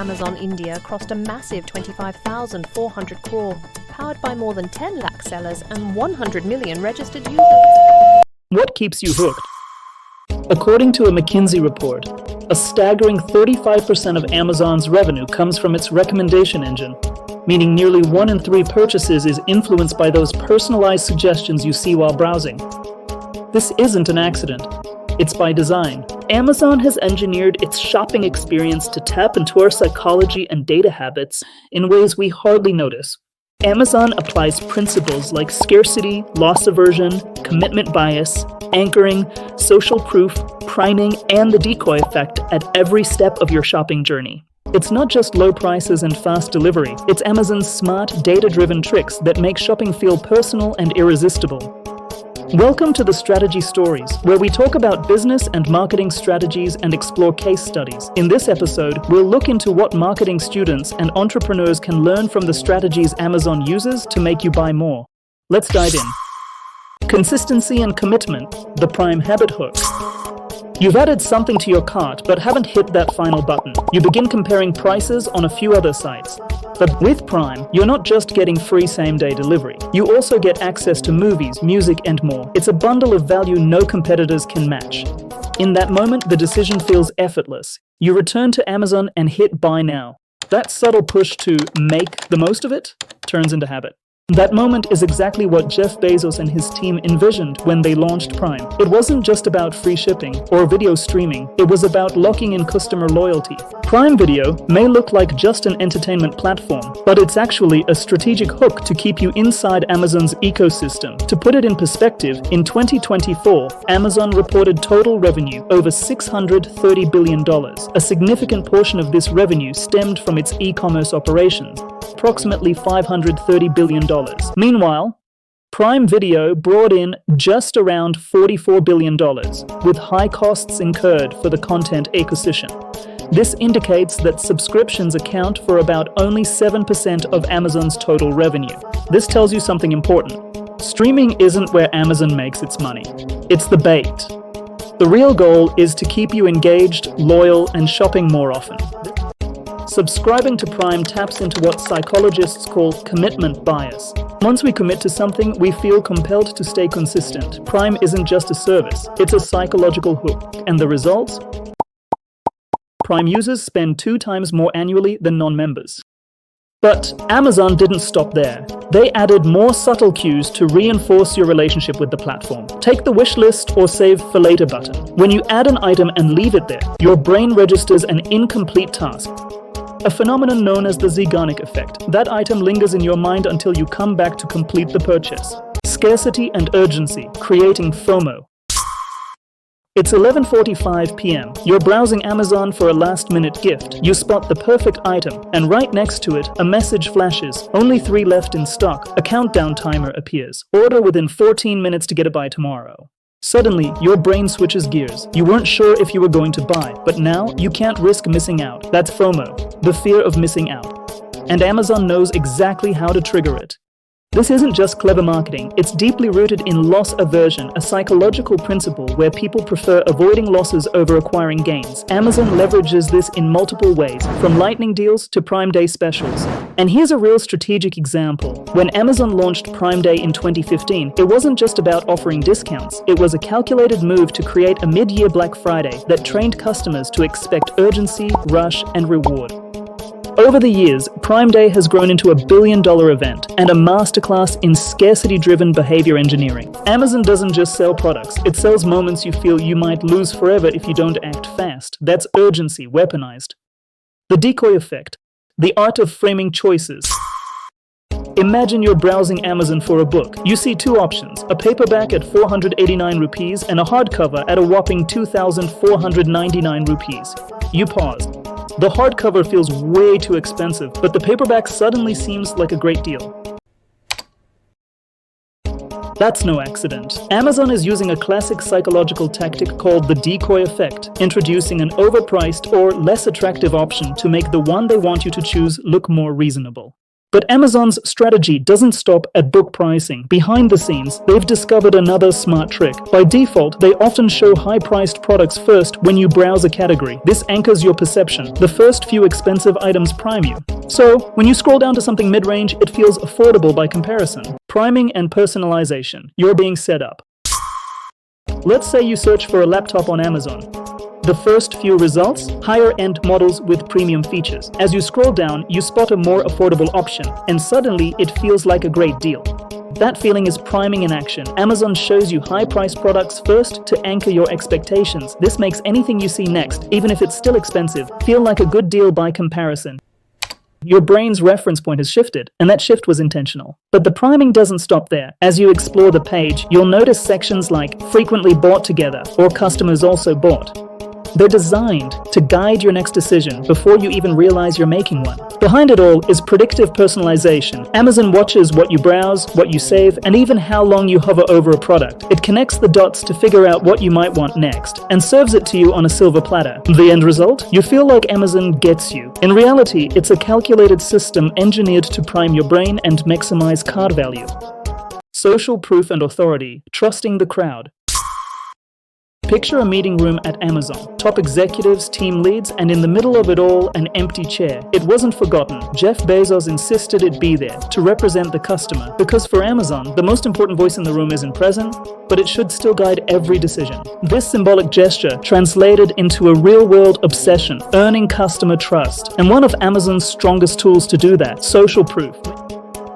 Amazon India crossed a massive 25,400 crore, powered by more than 10 lakh sellers and 100 million registered users. What keeps you hooked? According to a McKinsey report, a staggering 35% of Amazon's revenue comes from its recommendation engine, meaning nearly 1 in 3 purchases is influenced by those personalized suggestions you see while browsing. This isn't an accident. It's by design. Amazon has engineered its shopping experience to tap into our psychology and data habits in ways we hardly notice. Amazon applies principles like scarcity, loss aversion, commitment bias, anchoring, social proof, priming, and the decoy effect at every step of your shopping journey. It's not just low prices and fast delivery. It's Amazon's smart, data-driven tricks that make shopping feel personal and irresistible. Welcome to the Strategy Stories, where we talk about business and marketing strategies and explore case studies. In this episode, we'll look into what marketing students and entrepreneurs can learn from the strategies Amazon uses to make you buy more. Let's dive in. Consistency and commitment, the Prime habit hook. You've added something to your cart but haven't hit that final button. You begin comparing prices on a few other sites. But with Prime, you're not just getting free same-day delivery. You also get access to movies, music, and more. It's a bundle of value no competitors can match. In that moment, the decision feels effortless. You return to Amazon and hit buy now. That subtle push to make the most of it turns into habit. That moment is exactly what Jeff Bezos and his team envisioned when they launched Prime. It wasn't just about free shipping or video streaming, it was about locking in customer loyalty. Prime Video may look like just an entertainment platform, but it's actually a strategic hook to keep you inside Amazon's ecosystem. To put it in perspective, in 2024, Amazon reported total revenue over $630 billion. A significant portion of this revenue stemmed from its e-commerce operations, approximately $530 billion. Meanwhile, Prime Video brought in just around $44 billion, with high costs incurred for the content acquisition. This indicates that subscriptions account for about only 7% of Amazon's total revenue. This tells you something important. Streaming isn't where Amazon makes its money. It's the bait. The real goal is to keep you engaged, loyal, and shopping more often. Subscribing to Prime taps into what psychologists call commitment bias. Once we commit to something, we feel compelled to stay consistent. Prime isn't just a service, it's a psychological hook. And the results? Prime users spend 2 times more annually than non-members. But Amazon didn't stop there. They added more subtle cues to reinforce your relationship with the platform. Take the wish list or save for later button. When you add an item and leave it there, your brain registers an incomplete task. A phenomenon known as the Zeigarnik effect. That item lingers in your mind until you come back to complete the purchase. Scarcity and urgency, creating FOMO. It's 11:45 p.m. You're browsing Amazon for a last-minute gift. You spot the perfect item, and right next to it, a message flashes. Only 3 left in stock. A countdown timer appears. Order within 14 minutes to get it by tomorrow. Suddenly, your brain switches gears. You weren't sure if you were going to buy, but now you can't risk missing out. That's FOMO, the fear of missing out. And Amazon knows exactly how to trigger it. This isn't just clever marketing, it's deeply rooted in loss aversion, a psychological principle where people prefer avoiding losses over acquiring gains. Amazon leverages this in multiple ways, from lightning deals to Prime Day specials. And here's a real strategic example. When Amazon launched Prime Day in 2015, it wasn't just about offering discounts, it was a calculated move to create a mid-year Black Friday that trained customers to expect urgency, rush, and reward. Over the years, Prime Day has grown into a billion-dollar event and a masterclass in scarcity-driven behavior engineering. Amazon doesn't just sell products, it sells moments you feel you might lose forever if you don't act fast. That's urgency weaponized. The decoy effect, the art of framing choices. Imagine you're browsing Amazon for a book. You see 2 options, a paperback at 489 rupees and a hardcover at a whopping 2,499 rupees. You pause. The hardcover feels way too expensive, but the paperback suddenly seems like a great deal. That's no accident. Amazon is using a classic psychological tactic called the decoy effect, introducing an overpriced or less attractive option to make the one they want you to choose look more reasonable. But Amazon's strategy doesn't stop at book pricing. Behind the scenes, they've discovered another smart trick. By default, they often show high-priced products first when you browse a category. This anchors your perception. The first few expensive items prime you. So, when you scroll down to something mid-range, it feels affordable by comparison. Priming and personalization. You're being set up. Let's say you search for a laptop on Amazon. The first few results, higher-end models with premium features. As you scroll down, you spot a more affordable option, and suddenly it feels like a great deal. That feeling is priming in action. Amazon shows you high-priced products first to anchor your expectations. This makes anything you see next, even if it's still expensive, feel like a good deal by comparison. Your brain's reference point has shifted, and that shift was intentional. But the priming doesn't stop there. As you explore the page, you'll notice sections like frequently bought together or customers also bought. They're designed to guide your next decision before you even realize you're making one. Behind it all is predictive personalization. Amazon watches what you browse, what you save, and even how long you hover over a product. It connects the dots to figure out what you might want next, and serves it to you on a silver platter. The end result? You feel like Amazon gets you. In reality, it's a calculated system engineered to prime your brain and maximize cart value. Social proof and authority. Trusting the crowd. Picture a meeting room at Amazon. Top executives, team leads, and in the middle of it all, an empty chair. It wasn't forgotten. Jeff Bezos insisted it be there to represent the customer. Because for Amazon, the most important voice in the room isn't present, but it should still guide every decision. This symbolic gesture translated into a real-world obsession, earning customer trust. And one of Amazon's strongest tools to do that, social proof.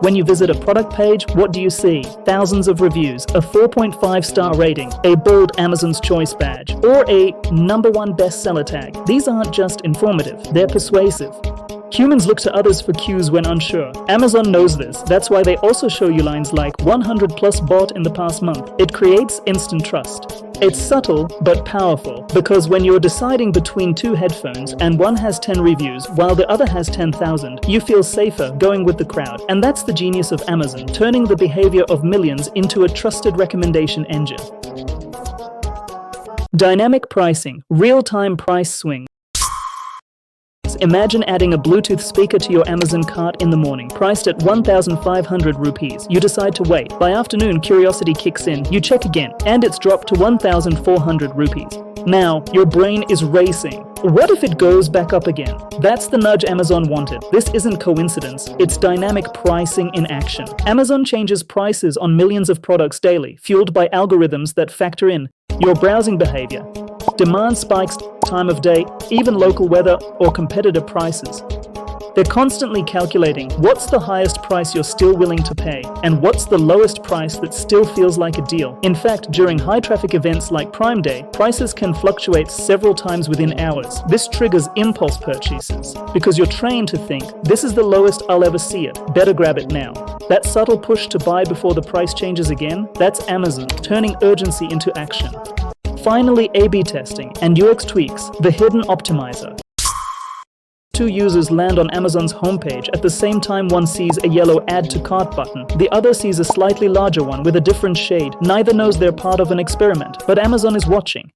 When you visit a product page, what do you see? Thousands of reviews, a 4.5-star rating, a bold Amazon's Choice badge, or a #1 bestseller tag. These aren't just informative, they're persuasive. Humans look to others for cues when unsure. Amazon knows this. That's why they also show you lines like 100 plus bought in the past month. It creates instant trust. It's subtle but powerful, because when you're deciding between two headphones and one has 10 reviews while the other has 10,000, you feel safer going with the crowd. And that's the genius of Amazon, turning the behavior of millions into a trusted recommendation engine. Dynamic pricing, real-time price swings. Imagine adding a Bluetooth speaker to your Amazon cart in the morning, priced at 1,500 rupees. You decide to wait. By afternoon, curiosity kicks in. You check again, and it's dropped to 1,400 rupees. Now, your brain is racing. What if it goes back up again? That's the nudge Amazon wanted. This isn't coincidence. It's dynamic pricing in action. Amazon changes prices on millions of products daily, fueled by algorithms that factor in your browsing behavior, demand spikes, time of day, even local weather or competitor prices. They're constantly calculating what's the highest price you're still willing to pay and what's the lowest price that still feels like a deal. In fact, during high-traffic events like Prime Day, prices can fluctuate several times within hours. This triggers impulse purchases because you're trained to think, this is the lowest I'll ever see it, better grab it now. That subtle push to buy before the price changes again, that's Amazon, turning urgency into action. Finally, A/B testing and UX tweaks, the hidden optimizer. Two users land on Amazon's homepage at the same time. One sees a yellow Add to Cart button. The other sees a slightly larger one with a different shade. Neither knows they're part of an experiment, but Amazon is watching.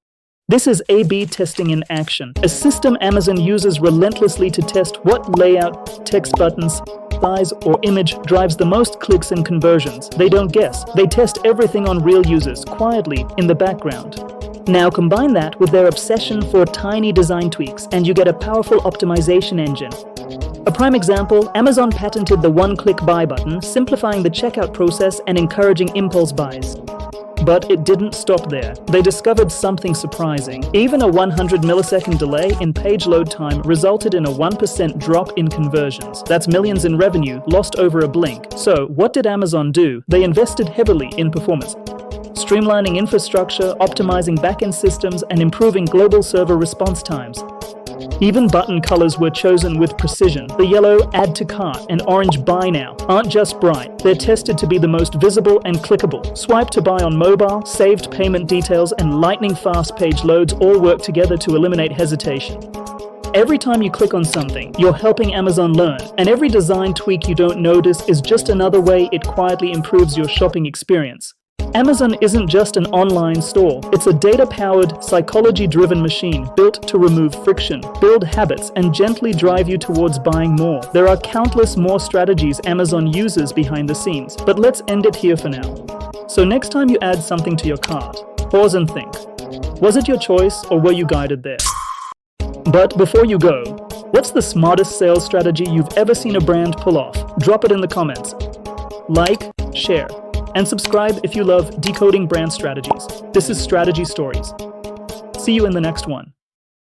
This is A/B testing in action, a system Amazon uses relentlessly to test what layout, text buttons, size, or image drives the most clicks and conversions. They don't guess. They test everything on real users, quietly, in the background. Now combine that with their obsession for tiny design tweaks, and you get a powerful optimization engine. A prime example, Amazon patented the one-click buy button, simplifying the checkout process and encouraging impulse buys. But it didn't stop there. They discovered something surprising. Even a 100 millisecond delay in page load time resulted in a 1% drop in conversions. That's millions in revenue lost over a blink. So what did Amazon do? They invested heavily in performance, streamlining infrastructure, optimizing backend systems, and improving global server response times. Even button colors were chosen with precision. The yellow Add to Cart and orange Buy Now aren't just bright, they're tested to be the most visible and clickable. Swipe to buy on mobile, saved payment details, and lightning-fast page loads all work together to eliminate hesitation. Every time you click on something, you're helping Amazon learn, and every design tweak you don't notice is just another way it quietly improves your shopping experience. Amazon isn't just an online store. It's a data-powered, psychology-driven machine built to remove friction, build habits, and gently drive you towards buying more. There are countless more strategies Amazon uses behind the scenes, but let's end it here for now. So next time you add something to your cart, pause and think. Was it your choice or were you guided there? But before you go, what's the smartest sales strategy you've ever seen a brand pull off? Drop it in the comments. Like, share, and subscribe if you love decoding brand strategies. This is Strategy Stories. See you in the next one.